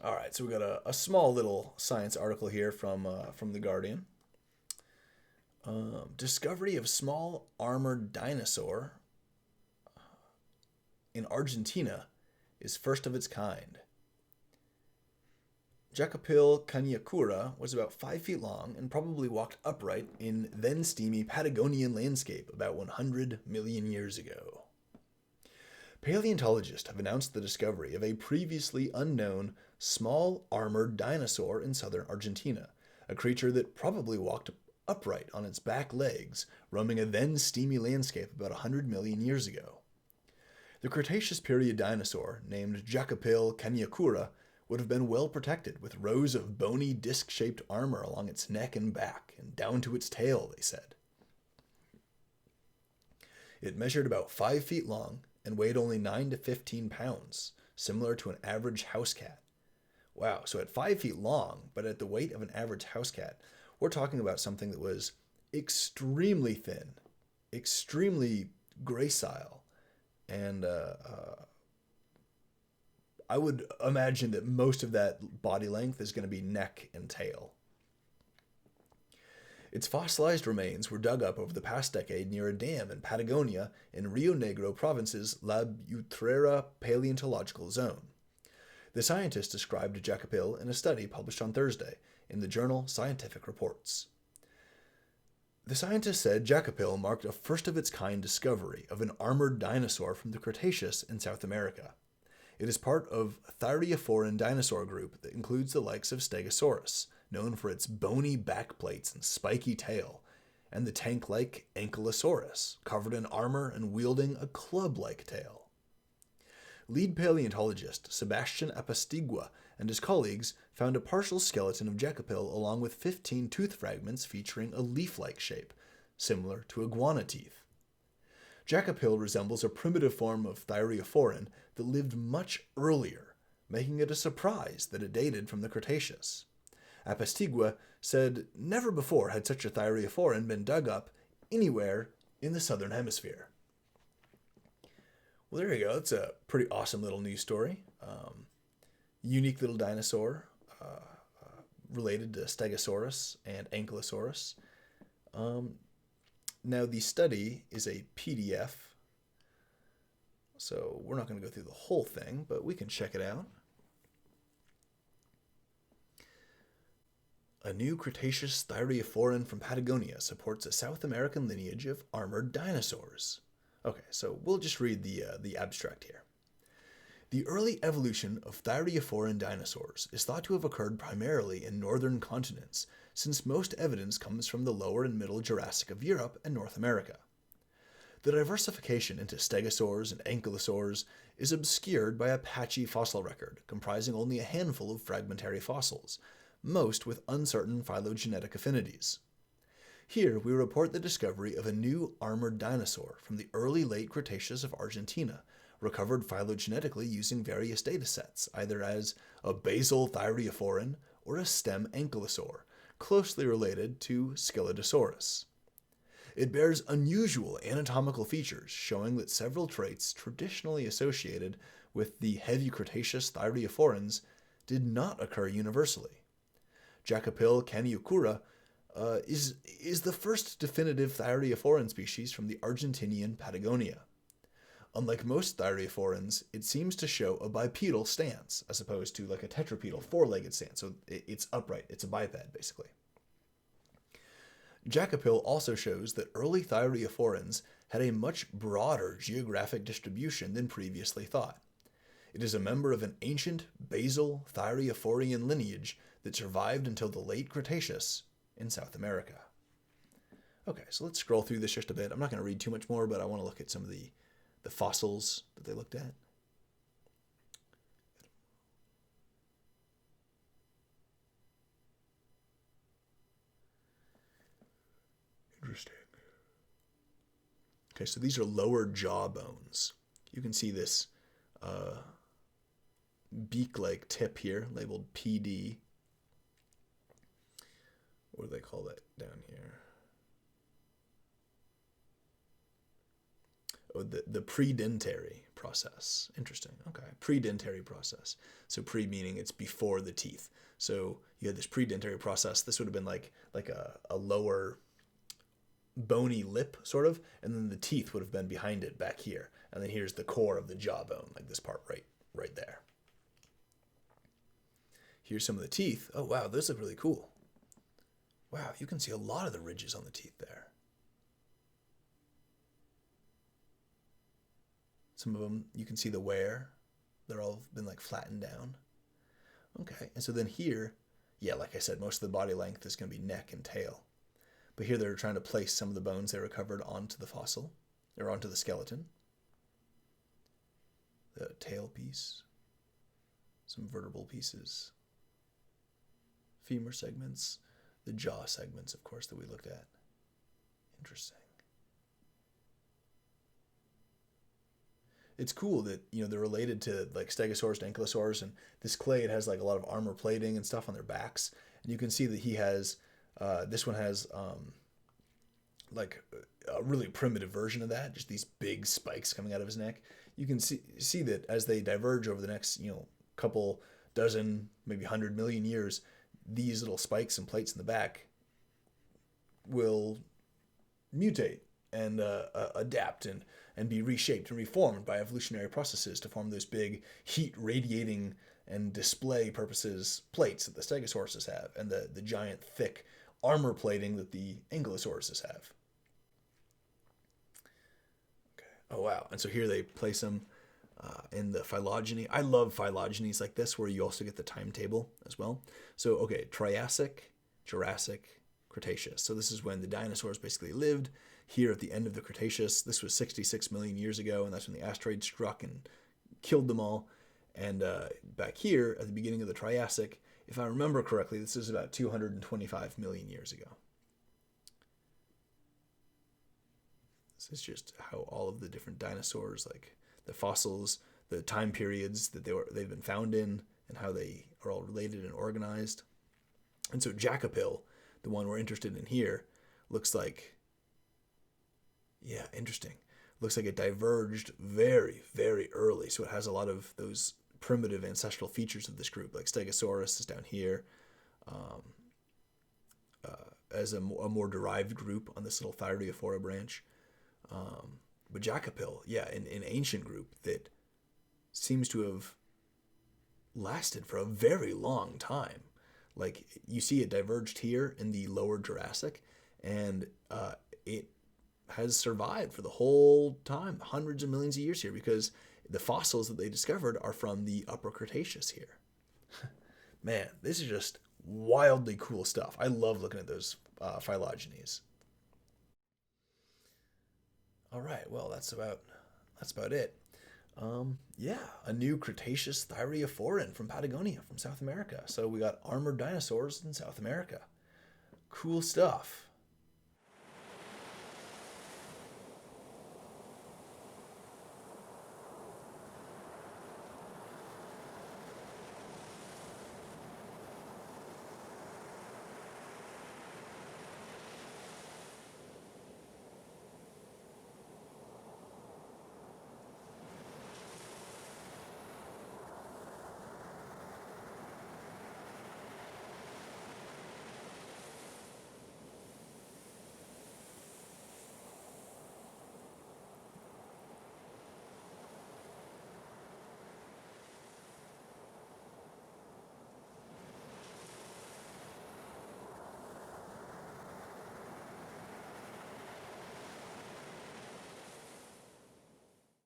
All right, so we got a small little science article here from The Guardian. Discovery of small armored dinosaur in Argentina is first of its kind. Jacopil Caniacura was about 5 feet long and probably walked upright in then steamy Patagonian landscape about 100 million years ago. Paleontologists have announced the discovery of a previously unknown small armored dinosaur in southern Argentina, a creature that probably walked upright on its back legs, roaming a then steamy landscape about 100 million years ago. The Cretaceous period dinosaur, named Jacopil Caniacura, would have been well protected with rows of bony disc-shaped armor along its neck and back, and down to its tail, they said. It measured about 5 feet long and weighed only 9 to 15 pounds, similar to an average house cat. Wow, so at 5 feet long, but at the weight of an average house cat, we're talking about something that was extremely thin, extremely gracile, and I would imagine that most of that body length is going to be neck and tail. Its fossilized remains were dug up over the past decade near a dam in Patagonia in Rio Negro province's La Utrera Paleontological Zone. The scientists described Jacopil in a study published on Thursday in the journal Scientific Reports. The scientists said Jacopil marked a first-of-its-kind discovery of an armored dinosaur from the Cretaceous in South America. It is part of a thyreophoran dinosaur group that includes the likes of Stegosaurus, known for its bony backplates and spiky tail, and the tank-like ankylosaurs, covered in armor and wielding a club-like tail. Lead paleontologist Sebastian Apastigua and his colleagues found a partial skeleton of Jacopil along with 15 tooth fragments featuring a leaf-like shape, similar to iguana teeth. Jacopil resembles a primitive form of thyreophoran that lived much earlier, making it a surprise that it dated from the Cretaceous. Apastigua said never before had such a thyreophoran been dug up anywhere in the southern hemisphere. Well, there you go. It's a pretty awesome little news story. Unique little dinosaur related to Stegosaurus and Ankylosaurus. Now, the study is a PDF, so we're not going to go through the whole thing, but we can check it out. A new Cretaceous thyreophoran from Patagonia supports a South American lineage of armored dinosaurs. Okay, so we'll just read the abstract here. The early evolution of thyreophoran dinosaurs is thought to have occurred primarily in northern continents, since most evidence comes from the lower and middle Jurassic of Europe and North America. The diversification into stegosaurs and ankylosaurs is obscured by a patchy fossil record comprising only a handful of fragmentary fossils, most with uncertain phylogenetic affinities. Here we report the discovery of a new armored dinosaur from the early late Cretaceous of Argentina, recovered phylogenetically using various datasets, either as a basal thyreophoran or a stem ankylosaur, closely related to Scelidosaurus. It bears unusual anatomical features, showing that several traits traditionally associated with the heavy Cretaceous thyreophorans did not occur universally. Jacopil Caniacura is the first definitive thyreophoran species from the Argentinian Patagonia. Unlike most thyreophorans, it seems to show a bipedal stance, as opposed to like a tetrapedal, four-legged stance, so it's upright, it's a biped, basically. Jacopil also shows that early thyreophorans had a much broader geographic distribution than previously thought. It is a member of an ancient basal thyreophorian lineage that survived until the late Cretaceous in South America. Okay, so let's scroll through this just a bit. I'm not going to read too much more, but I want to look at some of the fossils that they looked at. Interesting. Okay, so these are lower jaw bones. You can see this beak-like tip here, labeled PD. What do they call that down here? Oh, the predentary process. Interesting. Okay. Predentary process. So pre meaning it's before the teeth. So you had this predentary process. This would have been like a lower bony lip, sort of, and then the teeth would have been behind it back here. And then here's the core of the jawbone, like this part right there. Here's some of the teeth. Oh, wow, those look really cool. Wow, you can see a lot of the ridges on the teeth there. Some of them, you can see the wear. They're all been like flattened down. Okay, and so then here, yeah, like I said, most of the body length is going to be neck and tail. But here they're trying to place some of the bones they recovered onto the fossil, or onto the skeleton. The tail piece, some vertebral pieces, femur segments, the jaw segments, of course, that we looked at. Interesting. It's cool that, they're related to like stegosaurs and ankylosaurs, and this clade has like a lot of armor plating and stuff on their backs. And you can see that he has, this one has like a really primitive version of that, just these big spikes coming out of his neck. You can see that as they diverge over the next, couple dozen, maybe 100 million years, these little spikes and plates in the back will mutate and adapt and be reshaped and reformed by evolutionary processes to form those big heat radiating and display purposes plates that the stegosaurs have, and the giant thick armor plating that the ankylosaurs have. Okay. Oh wow! And so here they place them in the phylogeny. I love phylogenies like this, where you also get the timetable as well. So okay, Triassic, Jurassic, Cretaceous. So this is when the dinosaurs basically lived. Here at the end of the Cretaceous, this was 66 million years ago, and that's when the asteroid struck and killed them all. And back here at the beginning of the Triassic, if I remember correctly, this is about 225 million years ago. This is just how all of the different dinosaurs, like the fossils, the time periods that they've been found in, and how they are all related and organized. And so Jacopil, the one we're interested in here, looks like, yeah, interesting. Looks like it diverged very, very early. So it has a lot of those primitive ancestral features of this group, like Stegosaurus is down here as a more derived group on this little Thyreophora branch. But Jacopil, yeah, an ancient group that seems to have lasted for a very long time. Like, you see it diverged here in the lower Jurassic, and it has survived for the whole time, hundreds of millions of years here, because the fossils that they discovered are from the upper Cretaceous here. Man, this is just wildly cool stuff. I love looking at those phylogenies. All right, well, that's about it. Yeah, a new Cretaceous thyreophoran from Patagonia, from South America. So we got armored dinosaurs in South America. Cool stuff.